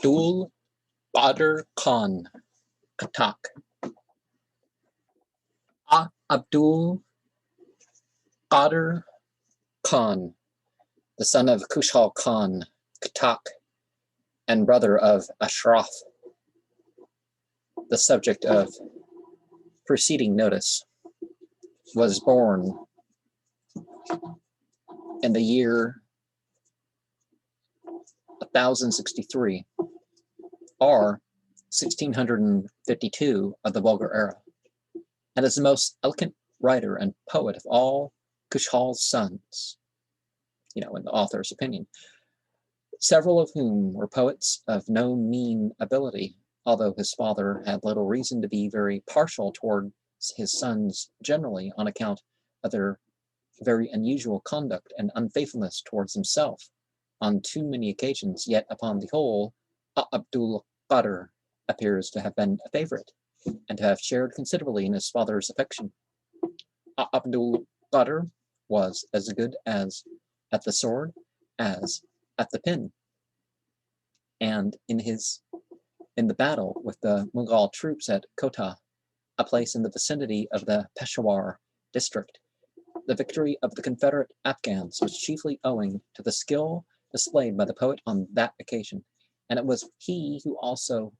jourd Khan, KHATTAK. jourd Khan, the son of Khushal Khan, KHATTAK, and brother of Ashraf, the subject of preceding notice, was born in the year 1063, or 1652 of the Vulgar era, and is the most eloquent writer and poet of all Kushal's sons, in the author's opinion, several of whom were poets of no mean ability, although his father had little reason to be very partial toward his sons generally on account of their very unusual conduct and unfaithfulness towards himself on too many occasions. Yet upon the whole, Abdul-Qadir appears to have been a favorite and to have shared considerably in his father's affection. Abdul-Qadir was as good as at the sword as at the pen, and in the battle with the Mughal troops at Kota, a place in the vicinity of the Peshawar district, the victory of the Confederate Afghans was chiefly owing to the skill displayed by the poet on that occasion, and it was he who also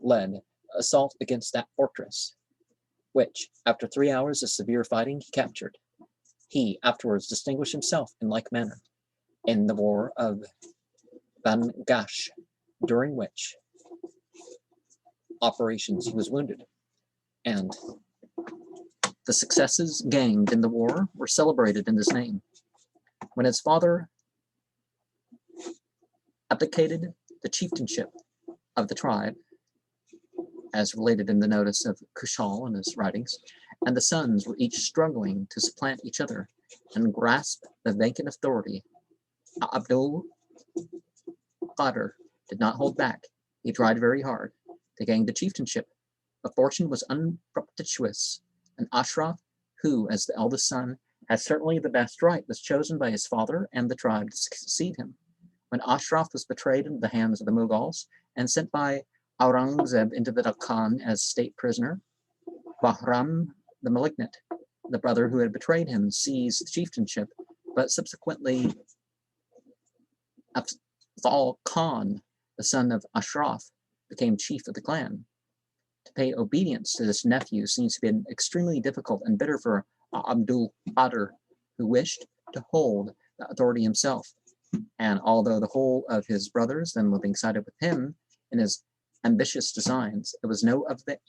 led assault against that fortress, which, after 3 hours of severe fighting, he captured. He afterwards distinguished himself in like manner in the war of Bangash, during which operations he was wounded, and the successes gained in the war were celebrated in his name. When his father abdicated the chieftainship of the tribe, as related in the notice of Kushal in his writings, and the sons were each struggling to supplant each other and grasp the vacant authority, Abdul-Qadir did not hold back. He tried very hard to gain the chieftainship, but fortune was unpropitious, and Ashraf, who, as the eldest son, had certainly the best right, was chosen by his father and the tribe to succeed him. When Ashraf was betrayed into the hands of the Mughals and sent by Aurangzeb into the Deccan as state prisoner, Bahram the Malignant, the brother who had betrayed him, seized the chieftainship, but subsequently Afzal Khan, the son of Ashraf, became chief of the clan. To pay obedience to this nephew seems to be extremely difficult and bitter for Abdul-Qadir, who wished to hold the authority himself. And although the whole of his brothers then living sided with him in his ambitious designs, it was no avail,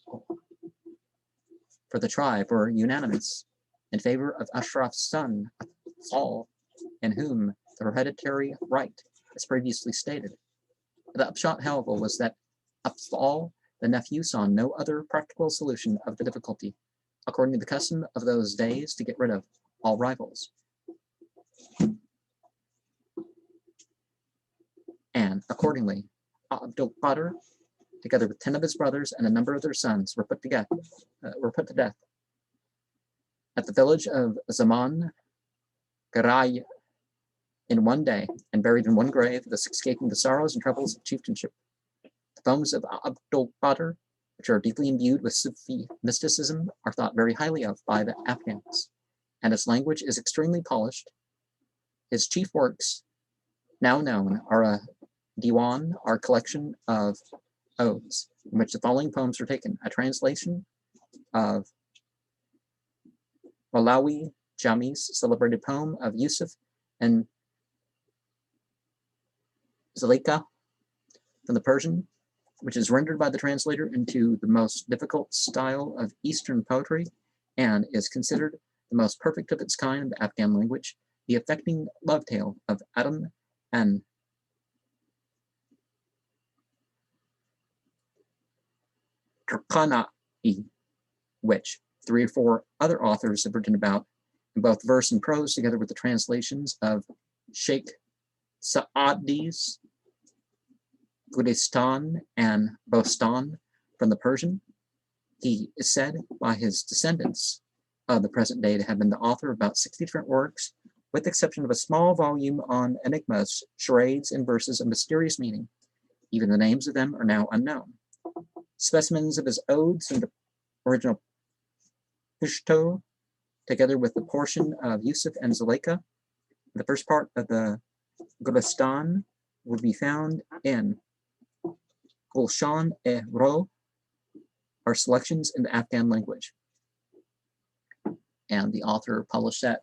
for the tribe were unanimous in favor of Ashraf's son, Afzal, in whom the hereditary right, as previously stated. The upshot, however, was that Afzal, the nephew, saw no other practical solution of the difficulty, according to the custom of those days, to get rid of all rivals. And accordingly, Abdul-Qadir, together with 10 of his brothers and a number of their sons, were put to death at the village of Zaman Garay in one day, and buried in one grave, thus escaping the sorrows and troubles of chieftainship. The poems of Abdul-Qadir, which are deeply imbued with Sufi mysticism, are thought very highly of by the Afghans, and his language is extremely polished. His chief works, now known, are a diwan, or collection of odes, in which the following poems are taken: a translation of Malawi Jami's celebrated poem of Yusuf and Zuleika from the Persian, which is rendered by the translator into the most difficult style of Eastern poetry and is considered the most perfect of its kind in the Afghan language, the affecting love tale of Adam and Turkana, which 3 or 4 other authors have written about in both verse and prose, together with the translations of Sheikh Saadi's Gudistan and Bostan from the Persian. He is said by his descendants of the present day to have been the author of about 60 different works, with the exception of a small volume on enigmas, charades, and verses of mysterious meaning. Even the names of them are now unknown. Specimens of his odes in the original Pashto, together with the portion of Yusuf and Zuleika, the first part of the Gulistan, will be found in Gulshan-e-Ro, are selections in the Afghan language. And the author published that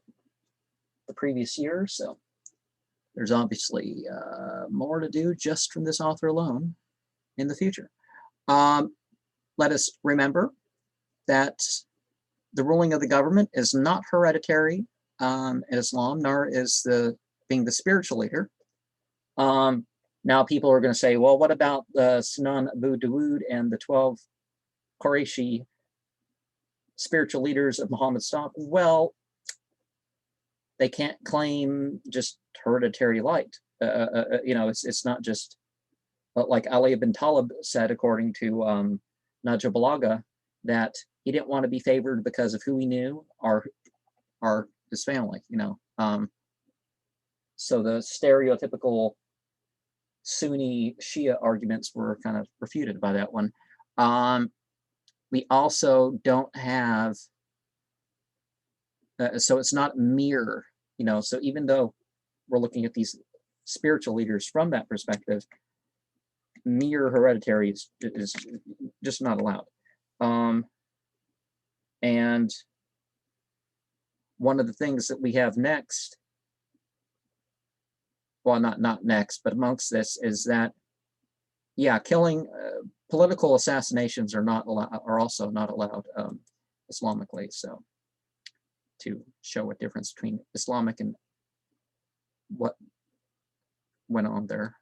the previous year, so there's obviously more to do just from this author alone in the future. Let us remember that the ruling of the government is not hereditary in Islam, nor is being the spiritual leader. Now people are going to say, well, what about Sinan Abu Dawood and the 12 Qurayshi spiritual leaders of Muhammad's stock? Well, they can't claim just hereditary light. It's not just like Ali ibn Talib said, according to Najib Balagha, that he didn't want to be favored because of who he knew or his family. So the stereotypical Sunni Shia arguments were kind of refuted by that one. We also don't have, so it's not mere, so even though we're looking at these spiritual leaders from that perspective, mere hereditary is just not allowed. And one of the things that we have next, well, not next, but amongst this, is that, yeah, killing, political assassinations are also not allowed Islamically. So to show a difference between Islamic and what went on there.